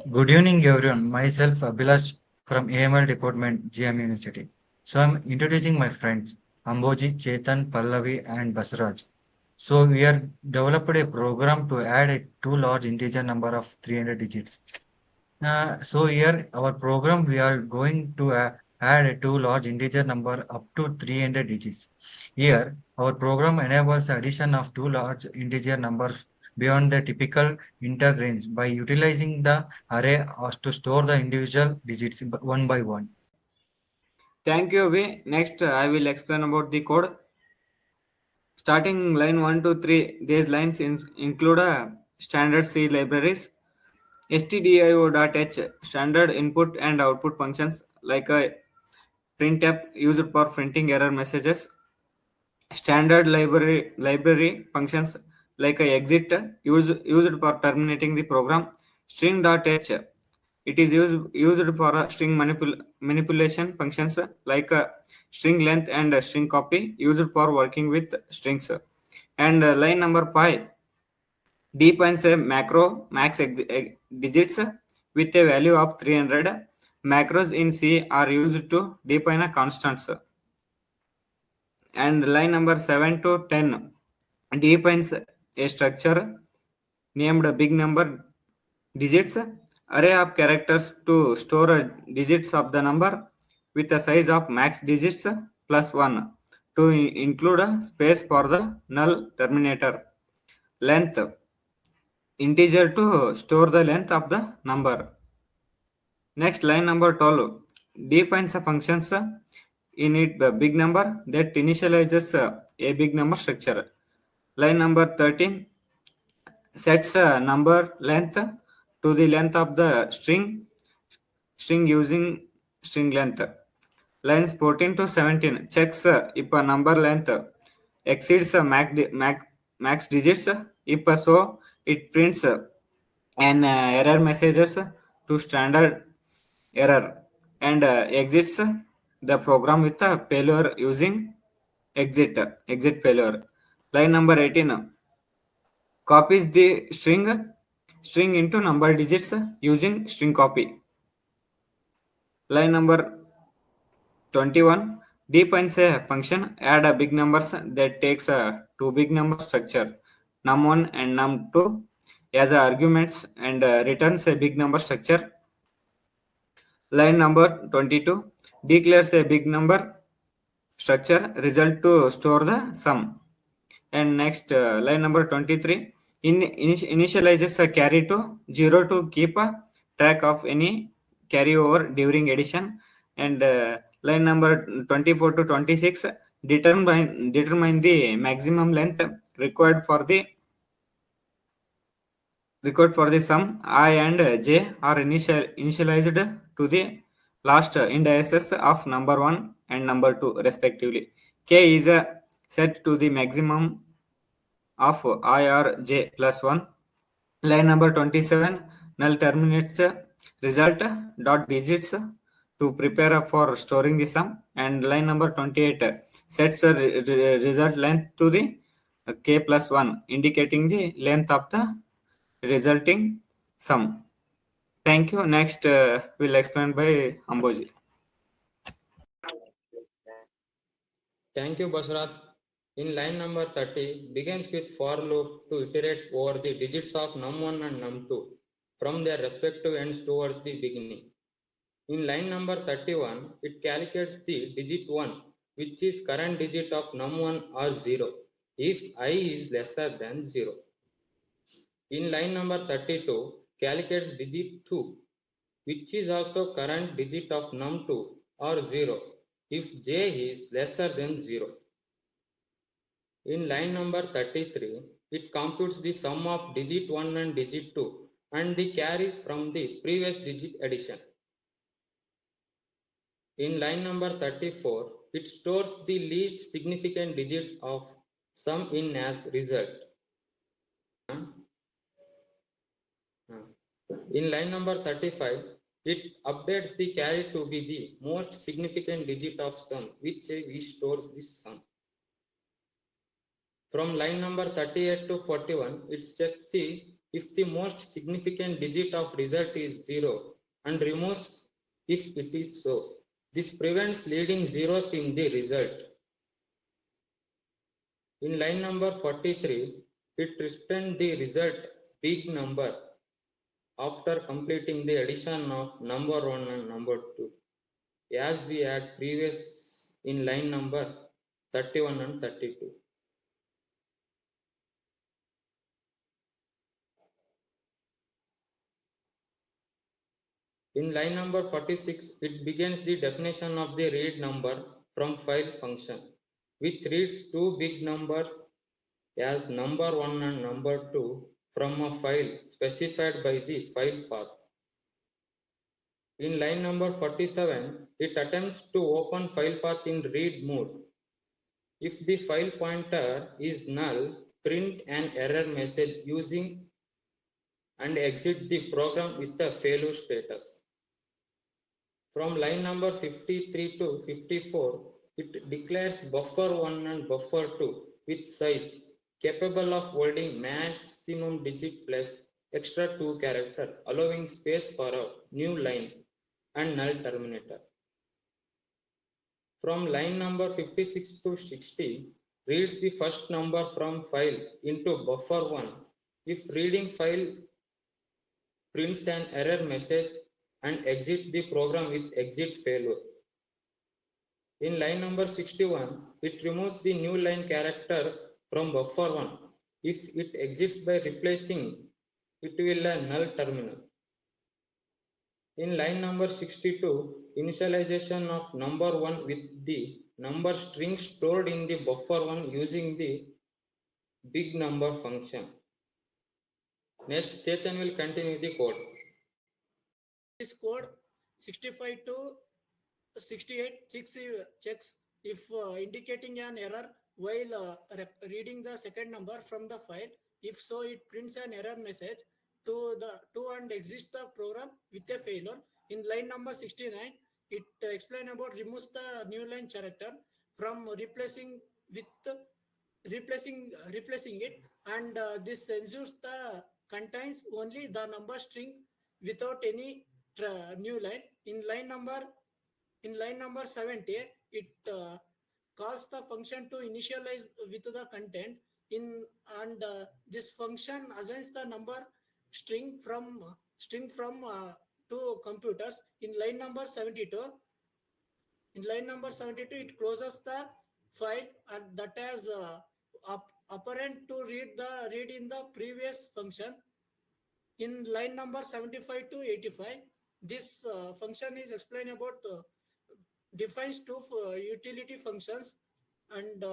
Good evening, everyone. Myself, Abhilash from AML Department, GM University. So, I'm introducing my friends, Amboji, Chetan, Pallavi, and Basraj. So, we are developed a program to add a two large integer number of 300 digits. So, here, our program, we are going to add a two large integer number up to 300 digits. Here, our program enables addition of two large integer numbers beyond the typical inter range by utilizing the array as to store the individual digits one by one. Thank you, V. Next, I will explain about the code. Starting line 1 to 3, these lines include standard C libraries, stdio.h, standard input and output functions like a printf used for printing error messages, standard library functions like a exit used for terminating the program, string.h, it is used for string manipulation functions like string length and string copy used for working with strings. And line number 5 defines a macro max digits with a value of 300. Macros in C are used to define a constants. And line number 7 to 10 defines a structure named big number digits, array of characters to store digits of the number with a size of max digits plus 1 to include a space for the null terminator. Length integer to store the length of the number. Next, line number 12 defines a functions in it big number that initializes a big number structure. Line number 13 sets a number length to the length of the string using string length. Lines 14 to 17 checks if a number length exceeds max digits. If so, it prints an error messages to standard error and exits the program with a failure using exit failure. Line number 18 copies the string into number digits using string copy. Line number 21 defines a function add a big numbers that takes a two big number structure num1 and num2 as arguments and returns a big number structure. Line number 22 declares a big number structure result to store the sum. And next, line number 23 initializes a carry to 0 to keep a track of any carryover during addition. And line number 24 to 26 determine the maximum length required for the sum I and j are initialized to the last indices of number 1 and number 2 respectively. K is set to the maximum of I or j plus 1. Line number 27 null terminates result dot digits to prepare for storing the sum. And line number 28 sets a result length to the k plus 1 indicating the length of the resulting sum. Thank you. Next, will explain by Amboji. Thank you, Basrat. In line number 30, begins with for loop to iterate over the digits of num1 and num2 from their respective ends towards the beginning. In line number 31, it calculates the digit 1, which is current digit of num1 or 0, if I is lesser than 0. In line number 32, calculates digit 2, which is also current digit of num2 or 0, if j is lesser than 0. In line number 33, it computes the sum of digit 1 and digit 2 and the carry from the previous digit addition. In line number 34, it stores the least significant digits of sum in as result. In line number 35, it updates the carry to be the most significant digit of sum, which restores this sum. From line number 38 to 41, it checks the if the most significant digit of result is 0 and removes if it is so. This prevents leading zeros in the result. In line number 43, it returns the result big number after completing the addition of number 1 and number 2, as we had previous in line number 31 and 32. In line number 46, it begins the definition of the read number from file function, which reads two big number as number 1 and number 2 from a file specified by the file path. In line number 47, it attempts to open file path in read mode. If the file pointer is null, print an error message using and exit the program with a failure status. From line number 53 to 54, it declares buffer 1 and buffer 2 with size capable of holding maximum digit plus extra 2 character, allowing space for a new line and null terminator. From line number 56 to 60, reads the first number from file into buffer 1 if reading file prints an error message and exit the program with exit failure. In line number 61, it removes the new line characters from buffer 1. If it exits by replacing it will a null terminal. In line number 62, initialization of number 1 with the number string stored in the buffer 1 using the big number function. Next, Chetan will continue the code. This code 65 to 68 checks if indicating an error while reading the second number from the file. If so, it prints an error message to and exits the program with a failure. In line number 69, it explains about removes the new line character from replacing it, and this ensures the contains only the number string without any new line. In line number 70, it calls the function to initialize with the content and this function assigns the number string from two computers. In line number 72, it closes the file and that has apparent to read in the previous function. In line number 75 to 85, this function is explained about defines two utility functions and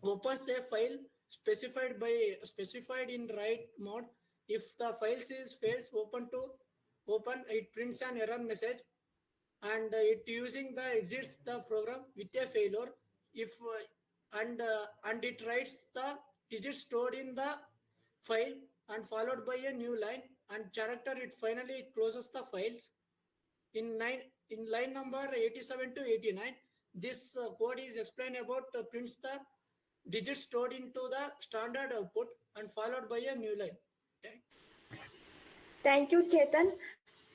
opens a file specified in write mode. If the file fails open, it prints an error message and it using the exits the program with a failure. If and it writes the digits stored in the file and followed by a new line and character. It closes the files. In line number 87 to 89, this code is explained about prints the digits stored into the standard output and followed by a new line. Okay. Thank you, Chetan.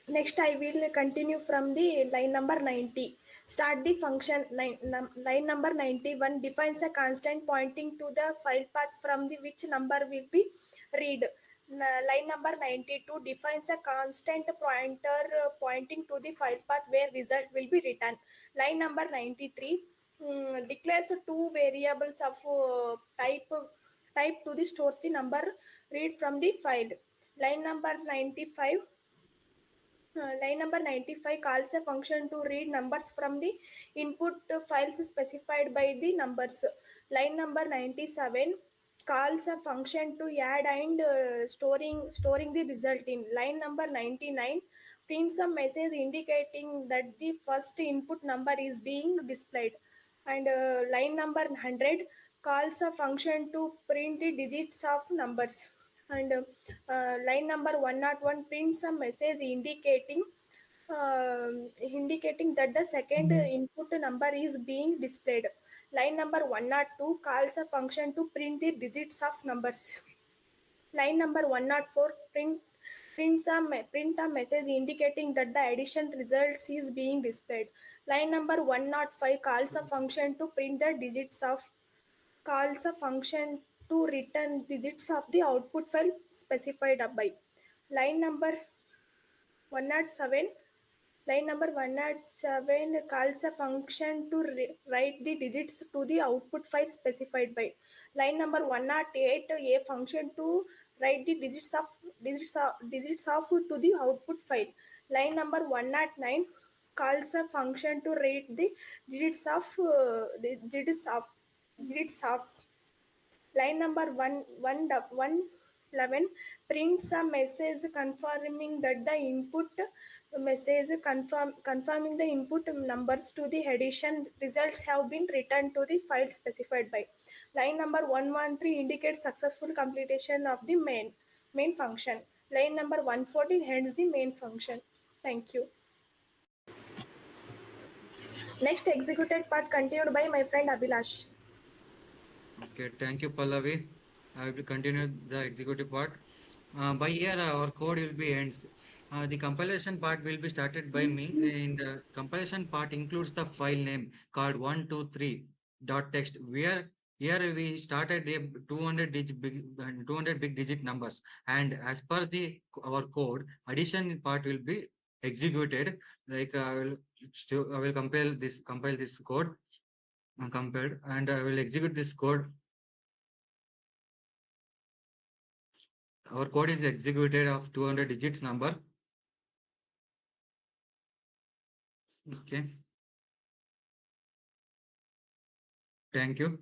Next, I will continue from the line number 90. Start the function. Line number 91 defines a constant pointing to the file path from the which number will be read. Line number 92 defines a constant pointer pointing to the file path where result will be written. Line number 93 declares two variables of type to the stores the number read from the file. Line number 95 calls a function to read numbers from the input files specified by the numbers. Line number 97 calls a function to add and storing the result in. Line number 99 prints a message indicating that the first input number is being displayed. And line number 100 calls a function to print the digits of numbers. And line number 101 prints a message indicating that the second input number is being displayed. Line number 102 calls a function to print the digits of numbers. Line number 104 print a message indicating that the addition results is being displayed. Line number 105 calls a function to return digits of the output file specified by. Line number 107 Line number 107 calls a function to write the digits to the output file specified by. Line number 108 a function to write the digits of to the output file. Line number 109 calls a function to write the digits of digits of Line number 111 prints a message confirming the input numbers to the addition results have been returned to the file specified by. Line number 113 indicates successful completion of the main function. Line number 114 ends the main function. Thank you. Next executed part continued by my friend Abhilash. Okay, thank you, Pallavi. I will continue the executive part. By here, our code will be ends. The compilation part will be started by me. In the compilation part includes the file name called 123.txt. Here we started a 200 big digit numbers, and as per the our code, addition part will be executed. Like I will compile this code, compiled, and I will execute this code. Our code is executed of 200 digits number. Okay. Thank you.